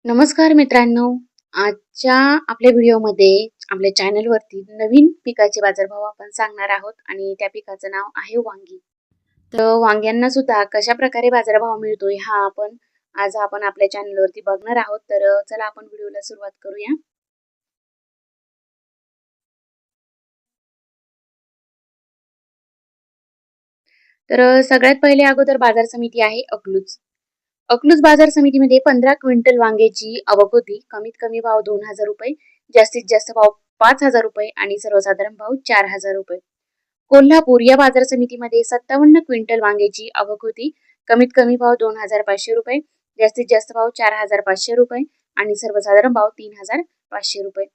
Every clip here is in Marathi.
नमस्कार मित्रांनो. आजच्या आपल्या व्हिडिओमध्ये आपल्या चॅनलवरती नवीन पिकाचे बाजारभाव आपण सांगणार आहोत आणि त्या पिकाचं नाव आहे वांगी. तर वांग्यांना सुद्धा कशा प्रकारे बाजारभाव मिळतोय हा आज आपण आपल्या चॅनलवरती बघणार आहोत. तर चला आपण व्हिडिओला सुरुवात करूया. सगळ्यात पहिले अगोदर बाजार समिती आहे अकलूज. अकलूज बाजार समितीमध्ये 15 क्विंटल वांग्याची आवक होती. कमीत कमी भाव 2,000 रुपये, जास्तीत जास्त भाव 5,000 रुपये आणि सर्वसाधारण भाव 4,000 रुपये. कोल्हापूर या बाजार समितीमध्ये 57 क्विंटल वांग्याची आवक होती. कमीत कमी भाव 2,500 रुपये, जास्तीत जास्त भाव 4,500 रुपये आणि सर्वसाधारण भाव 3,500 रुपये.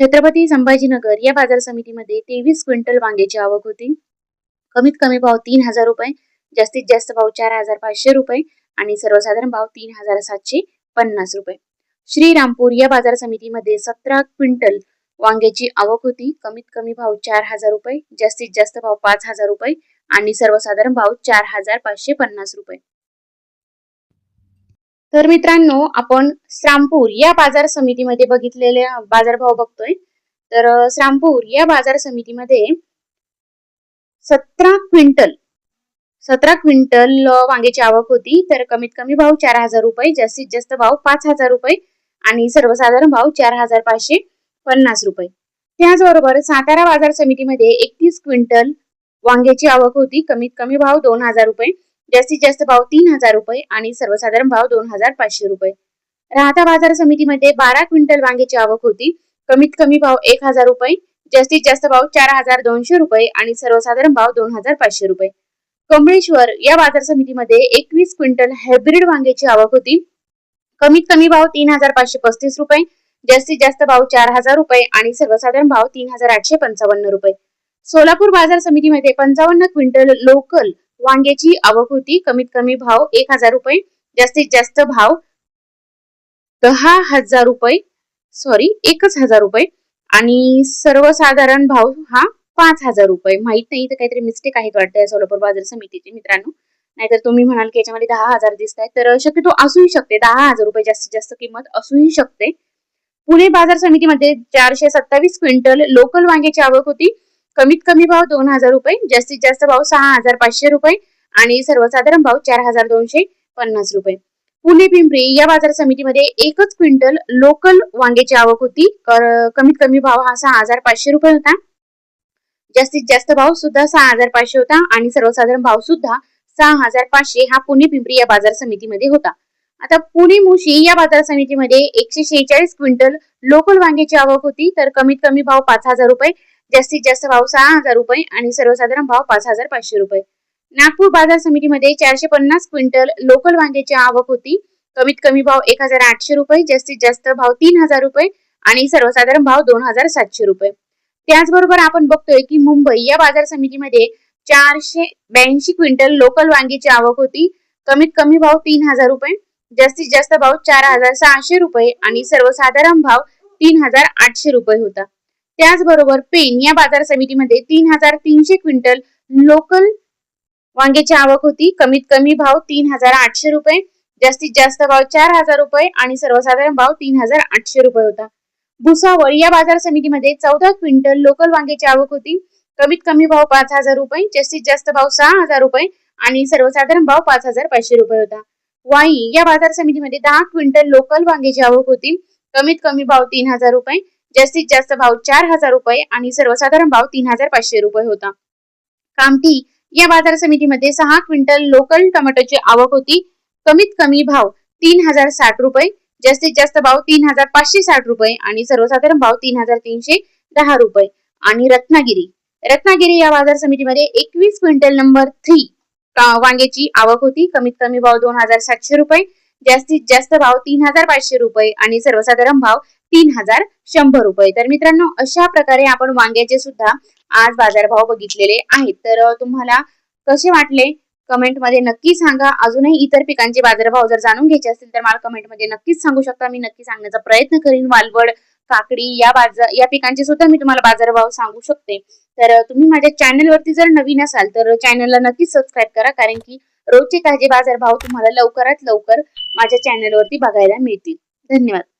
छत्रपती संभाजीनगर या बाजार समितीमध्ये 23 क्विंटल वांग्याची आवक होती. कमीत कमी भाव 3,000 रुपये, जास्तीत जास्त भाव 4,500 रुपये आणि सर्वसाधारण भाव 3,750 रुपये. श्रीरामपूर या बाजार समितीमध्ये 17 क्विंटल वांग्याची आवक होती. कमीत कमी भाव 4,000 रुपये, जास्तीत जास्त भाव 5,000 रुपये आणि सर्वसाधारण भाव 4,550 रुपये. तर मित्रांनो, आपण श्रामपूर या बाजार समितीमध्ये बघितलेले बाजारभाव बघतोय. श्रामपूर या बाजार समितीमध्ये 17 क्विंटल वांग्याची आवक होती. तर कमीत कमी भाव 4,000 रुपये, जास्तीत जास्त भाव 5,000 रुपये आणि सर्वसाधारण भाव 4,550 रुपये. त्याचबरोबर सातारा बाजार समितीमध्ये 31 क्विंटल वांग्याची आवक होती. कमीत कमी भाव 2,000 रुपये, जास्तीत जास्त भाव 3,000 रुपये आणि सर्वसाधारण भाव 2,500 रुपये. राहता बाजार समितीमध्ये 12 क्विंटल वांग्याची आवक होती. कमीत कमी भाव 1,000 रुपये, जास्तीत जास्त भाव 4,200 रुपये आणि सर्वसाधारण भाव 2,500 रुपये. कमळेश्वर या बाजार समितीमध्ये 21 क्विंटल हायब्रिड वांग्याची आवक होती. कमीत कमी भाव 3,535 रुपये, जास्तीत जास्त भाव 4,000 रुपये आणि सर्वसाधारण भाव 3,855 रुपये. सोलापूर बाजार समितीमध्ये 55 क्विंटल लोकल वांग्याची आवक होती. कमीत कमी भाव 1,000 रुपये, जास्तीत जास्त भाव 10,000 रुपये, 1,000 रुपये आणि सर्वसाधारण भाव हा 5,000 रुपये. माहित नाही, तर काहीतरी मिस्टेक आहेत वाटतं सोलापूर बाजार समितीचे मित्रांनो. नाहीतर तुम्ही म्हणाल की याच्यामध्ये 10,000 दिसत आहेत, तर शक्यतो असूही शकते. 10,000 रुपये जास्तीत जास्त किंमत असूही शकते. पुणे बाजार समितीमध्ये 427 क्विंटल लोकल वांग्याची आवक होती. कमीत कमी भाव 2,000 रुपये, जास्तीत जास्त भाव 6,500 रुपये आणि सर्वसाधारण भाव 4,250 रुपये. पुणे पिंपरी या बाजार समितीमध्ये एकच क्विंटल लोकल वांग्याची आवक होती. कमीत कमी भाव हा 6,500 रुपये होता, जास्तीत जास्त भाव सुद्धा 6,500 होता आणि सर्वसाधारण भाव सुद्धा 6,500 हा पुणे पिंपरी या बाजार समितीमध्ये होता. आता पुणे मुशी या बाजार समितीमध्ये 146 क्विंटल लोकल वांग्याची आवक होती. तर कमीत कमी भाव 5,000 रुपये, जास्तीत जास्त भाव 6,000 रुपये आणि सर्वसाधारण भाव 5,500 रुपये. नागपूर बाजार समितीमध्ये 450 क्विंटल लोकल वांग्याची आवक होती. कमीत कमी भाव 1,800 रुपये, जास्तीत जास्त भाव 3,000 रुपये आणि सर्वसाधारण भाव 2,700 रुपये. त्याचबरोबर आपण बघतोय की मुंबई या बाजार समितीमध्ये 482 क्विंटल लोकल वांग्याची आवक होती. कमीत कमी भाव 3,000 रुपये, जास्तीत जास्त भाव 4,600 रुपये आणि सर्वसाधारण भाव 3,800 रुपये होता. त्याचबरोबर पेन या बाजार समितीमध्ये 3,300 क्विंटल लोकल वांग्याची आवक होती. कमीत कमी भाव 3,800 रुपये, जास्तीत जास्त भाव 4,000 रुपये आणि सर्वसाधारण भाव 3,800 रुपये होता. भुसावळ या बाजार समितीमध्ये 14 क्विंटल लोकल वांग्याची आवक होती. कमीत कमी भाव 5,000 रुपये, जास्तीत जास्त भाव 6,000 रुपये आणि सर्वसाधारण भाव 5,500 रुपये होता. वाई या बाजार समितीमध्ये 10 क्विंटल लोकल वांग्याची आवक होती. कमीत कमी भाव 3,000 रुपये, जास्तीत जास्त भाव 4,000 रुपये आणि सर्वसाधारण भाव 3,500 रुपये होता. कामठी या बाजार समितीमध्ये 6 क्विंटल लोकल टोमॅटोची आवक होती. कमीत कमी भाव 3,060 रुपये, जास्तीत जास्त भाव 3,560 रुपये आणि सर्वसाधारण भाव 3,310 रुपये. आणि रत्नागिरी या बाजार समितीमध्ये 21 क्विंटल नंबर 3 वांग्याची आवक होती. कमीत कमी भाव 2,700 रुपये, जास्तीत जास्त भाव 3,500 रुपये आणि सर्वसाधारण भाव 3,100 रुपये. तर मित्रांनो, अशा प्रकारे आपण वांग्याचे सुद्धा आज बाजारभाव बघितलेले आहेत. तर तुम्हाला कसे वाटले कमेंट मध्ये नक्की सांगा. अजूनही इतर पिकांचे बाजारभाव जर जाणून घ्यायचे असतील तर मला कमेंट मध्ये नक्कीच सांगू शकता. मी नक्की सांगण्याचा प्रयत्न करीन. वालवड, काकडी या पिकांचे सुद्धा मी तुम्हाला बाजारभाव सांगू शकते. तर तुम्ही माझ्या चॅनलवरती जर नवीन असाल तर चॅनलला नक्कीच सबस्क्राईब करा, कारण की रोजचे ताजे बाजारभाव तुम्हाला लवकरात लवकर माझ्या चॅनलवरती बघायला मिळतील. धन्यवाद.